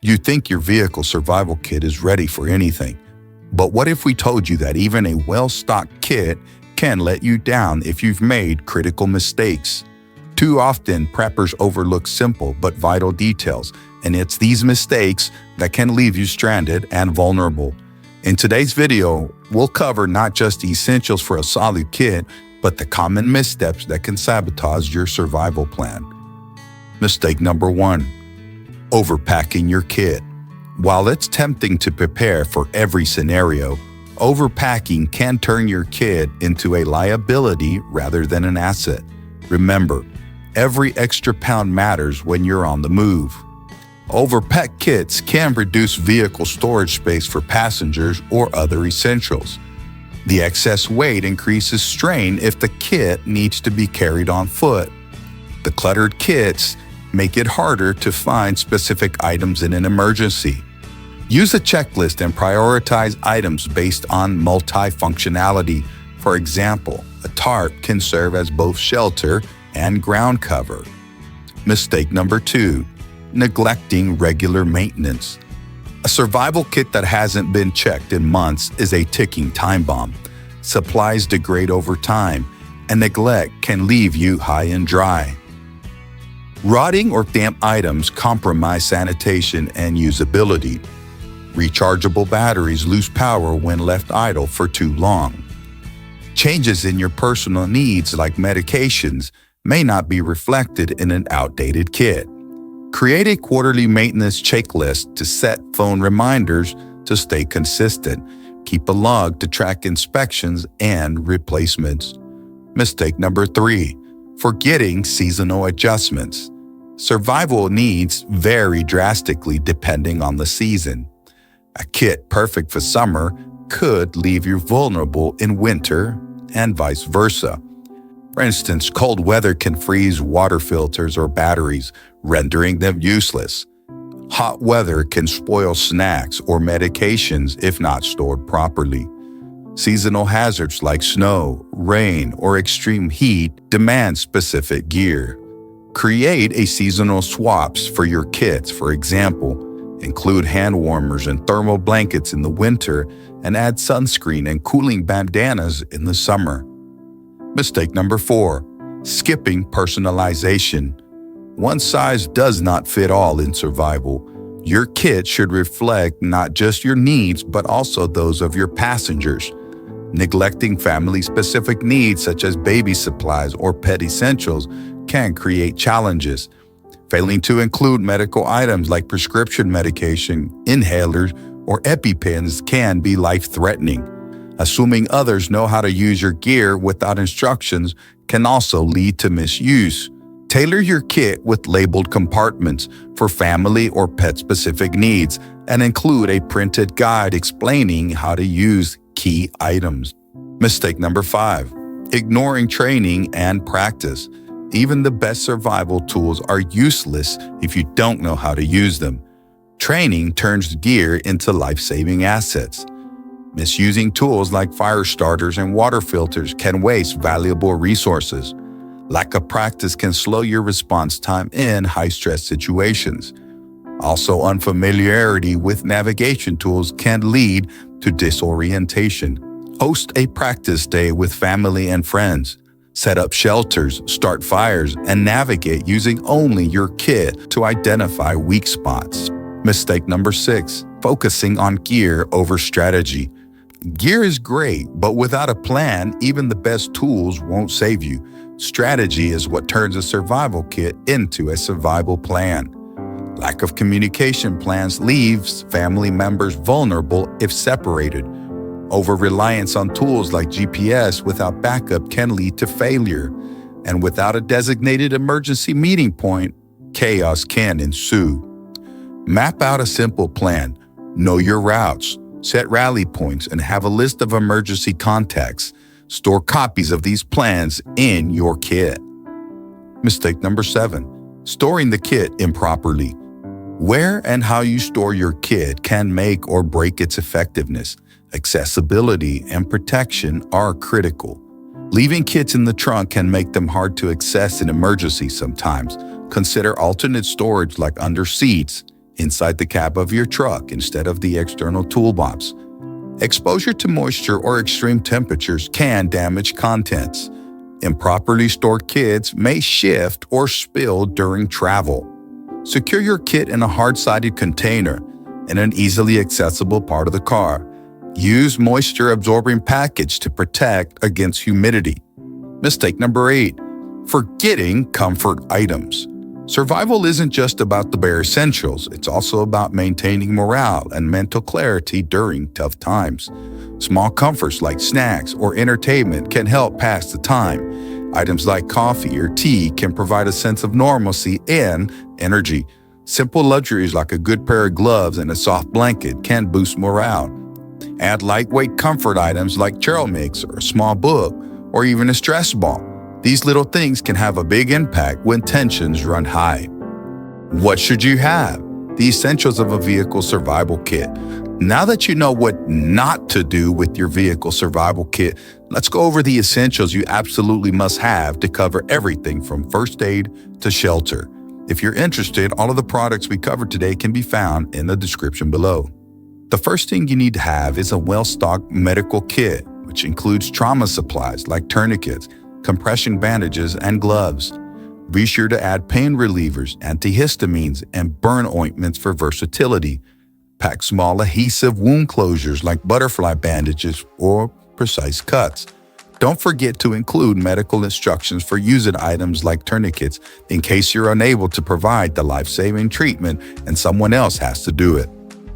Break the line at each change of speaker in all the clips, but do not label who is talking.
You think your vehicle survival kit is ready for anything. But what if we told you that even a well-stocked kit can let you down if you've made critical mistakes? Too often, preppers overlook simple but vital details, and it's these mistakes that can leave you stranded and vulnerable. In today's video, we'll cover not just the essentials for a solid kit, but the common missteps that can sabotage your survival plan. Mistake number 1. Overpacking your kit. While it's tempting to prepare for every scenario, overpacking can turn your kit into a liability rather than an asset. Remember, every extra pound matters when you're on the move. Overpacked kits can reduce vehicle storage space for passengers or other essentials. The excess weight increases strain if the kit needs to be carried on foot. The cluttered kits make it harder to find specific items in an emergency. Use a checklist and prioritize items based on multifunctionality. For example, a tarp can serve as both shelter and ground cover. Mistake number 2. Neglecting regular maintenance. A survival kit that hasn't been checked in months is a ticking time bomb. Supplies degrade over time, and neglect can leave you high and dry. Rotting or damp items compromise sanitation and usability. Rechargeable batteries lose power when left idle for too long. Changes in your personal needs like medications may not be reflected in an outdated kit. Create a quarterly maintenance checklist to set phone reminders to stay consistent. Keep a log to track inspections and replacements. Mistake number 3. Forgetting seasonal adjustments. Survival needs vary drastically depending on the season. A kit perfect for summer could leave you vulnerable in winter and vice versa. For instance, cold weather can freeze water filters or batteries, rendering them useless. Hot weather can spoil snacks or medications if not stored properly. Seasonal hazards like snow, rain, or extreme heat demand specific gear. Create a seasonal swaps for your kits. For example, include hand warmers and thermal blankets in the winter and add sunscreen and cooling bandanas in the summer. Mistake number 4. Skipping personalization. One size does not fit all in survival. Your kit should reflect not just your needs, but also those of your passengers. Neglecting family-specific needs such as baby supplies or pet essentials can create challenges. Failing to include medical items like prescription medication, inhalers, or EpiPens can be life-threatening. Assuming others know how to use your gear without instructions can also lead to misuse. Tailor your kit with labeled compartments for family or pet-specific needs and include a printed guide explaining how to use key items. Mistake number 5. Ignoring training and practice. Even the best survival tools are useless if you don't know how to use them. Training turns gear into life-saving assets. Misusing tools like fire starters and water filters can waste valuable resources. Lack of practice can slow your response time in high-stress situations. Also, unfamiliarity with navigation tools can lead to disorientation. Host a practice day with family and friends. Set up shelters, start fires, and navigate using only your kit to identify weak spots. Mistake number 6. Focusing on gear over strategy. Gear is great, but without a plan, even the best tools won't save you. Strategy is what turns a survival kit into a survival plan. Lack of communication plans leaves family members vulnerable if separated. Over-reliance on tools like GPS without backup can lead to failure. And without a designated emergency meeting point, chaos can ensue. Map out a simple plan. Know your routes. Set rally points and have a list of emergency contacts. Store copies of these plans in your kit. Mistake number 7. Storing the kit improperly. Where and how you store your kit can make or break its effectiveness. Accessibility and protection are critical. Leaving kits in the trunk can make them hard to access in emergencies sometimes. Consider alternate storage like under seats, inside the cab of your truck instead of the external toolbox. Exposure to moisture or extreme temperatures can damage contents. Improperly stored kits may shift or spill during travel. Secure your kit in a hard-sided container in an easily accessible part of the car. Use moisture-absorbing package to protect against humidity. Mistake number 8. Forgetting comfort items. Survival isn't just about the bare essentials, it's also about maintaining morale and mental clarity during tough times. Small comforts like snacks or entertainment can help pass the time. Items like coffee or tea can provide a sense of normalcy and energy. Simple luxuries like a good pair of gloves and a soft blanket can boost morale. Add lightweight comfort items like trail mix or a small book or even a stress ball. These little things can have a big impact when tensions run high. What should you have? The essentials of a vehicle survival kit. Now that you know what not to do with your vehicle survival kit, let's go over the essentials you absolutely must have to cover everything from first aid to shelter. If you're interested, all of the products we covered today can be found in the description below. The first thing you need to have is a well-stocked medical kit, which includes trauma supplies like tourniquets, compression bandages, and gloves. Be sure to add pain relievers, antihistamines, and burn ointments for versatility. Pack small adhesive wound closures like butterfly bandages or precise cuts. Don't forget to include medical instructions for using items like tourniquets in case you're unable to provide the life-saving treatment and someone else has to do it.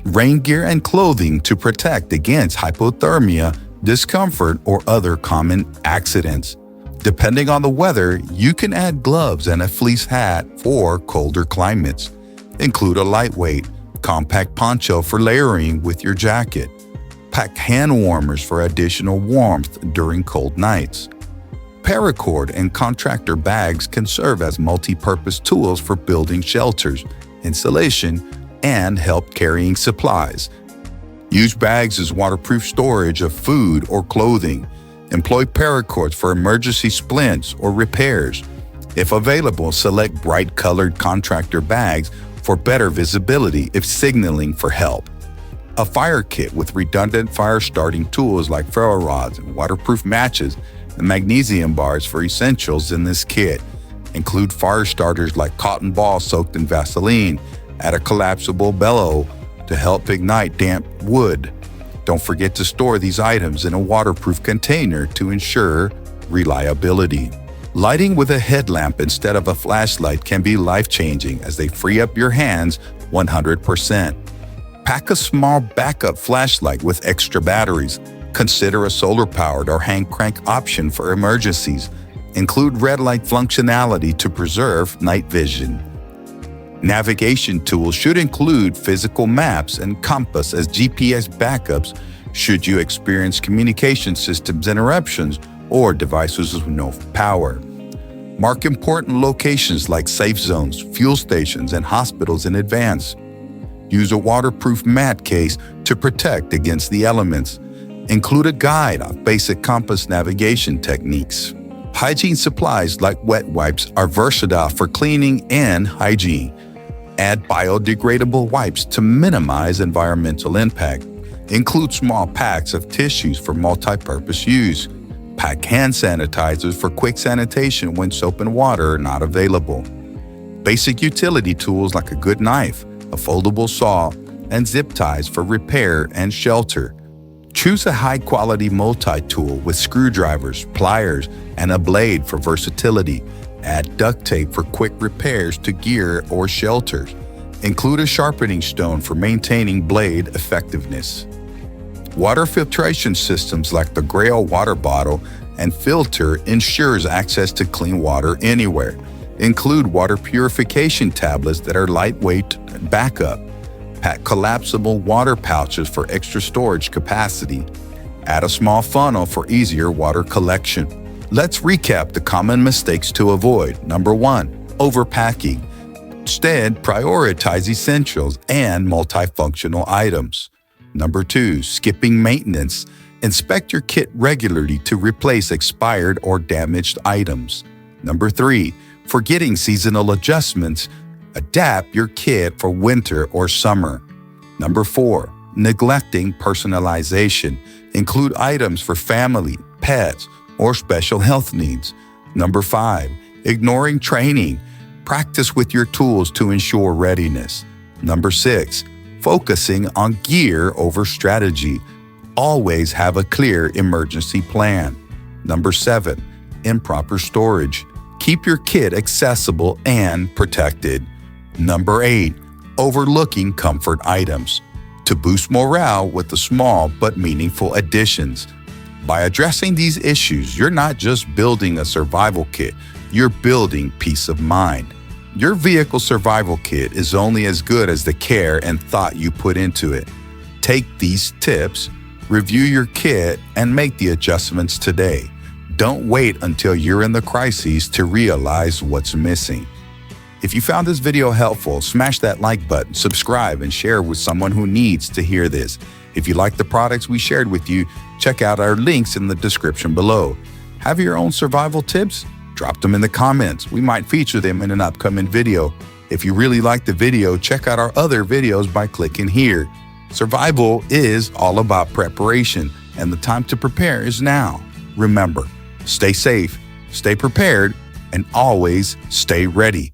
Rain gear and clothing to protect against hypothermia, discomfort, or other common accidents. Depending on the weather, you can add gloves and a fleece hat for colder climates. Include a lightweight, compact poncho for layering with your jacket. Pack hand warmers for additional warmth during cold nights. Paracord and contractor bags can serve as multi-purpose tools for building shelters, insulation, and help carrying supplies. Use bags as waterproof storage of food or clothing. Employ paracords for emergency splints or repairs. If available, select bright-colored contractor bags for better visibility if signaling for help. A fire kit with redundant fire-starting tools like ferro rods and waterproof matches and magnesium bars for essentials in this kit. Include fire starters like cotton balls soaked in Vaseline. Add a collapsible bellow to help ignite damp wood. Don't forget to store these items in a waterproof container to ensure reliability. Lighting with a headlamp instead of a flashlight can be life-changing as they free up your hands 100%. Pack a small backup flashlight with extra batteries. Consider a solar-powered or hand crank option for emergencies. Include red light functionality to preserve night vision. Navigation tools should include physical maps and compass as GPS backups should you experience communication systems interruptions or devices with no power. Mark important locations like safe zones, fuel stations, and hospitals in advance. Use a waterproof mat case to protect against the elements. Include a guide of basic compass navigation techniques. Hygiene supplies like wet wipes are versatile for cleaning and hygiene. Add biodegradable wipes to minimize environmental impact. Include small packs of tissues for multi-purpose use. Pack hand sanitizers for quick sanitation when soap and water are not available. Basic utility tools like a good knife, a foldable saw, and zip ties for repair and shelter. Choose a high-quality multi-tool with screwdrivers, pliers, and a blade for versatility. Add duct tape for quick repairs to gear or shelters. Include a sharpening stone for maintaining blade effectiveness. Water filtration systems like the Grail water bottle and filter ensures access to clean water anywhere. Include water purification tablets that are lightweight and backup. Pack collapsible water pouches for extra storage capacity. Add a small funnel for easier water collection. Let's recap the common mistakes to avoid. Number 1, overpacking. Instead, prioritize essentials and multifunctional items. Number 2, skipping maintenance. Inspect your kit regularly to replace expired or damaged items. Number 3, forgetting seasonal adjustments. Adapt your kit for winter or summer. Number 4, neglecting personalization. Include items for family, pets, or special health needs. Number 5, ignoring training. Practice with your tools to ensure readiness. Number 6, focusing on gear over strategy. Always have a clear emergency plan. Number 7, improper storage. Keep your kit accessible and protected. Number 8, overlooking comfort items. To boost morale with the small but meaningful additions. By addressing these issues, you're not just building a survival kit, you're building peace of mind. Your vehicle survival kit is only as good as the care and thought you put into it. Take these tips, review your kit, and make the adjustments today. Don't wait until you're in the crises to realize what's missing. If you found this video helpful, smash that like button, subscribe, and share with someone who needs to hear this. If you like the products we shared with you, check out our links in the description below. Have your own survival tips? Drop them in the comments. We might feature them in an upcoming video. If you really like the video, check out our other videos by clicking here. Survival is all about preparation, and the time to prepare is now. Remember, stay safe, stay prepared, and always stay ready.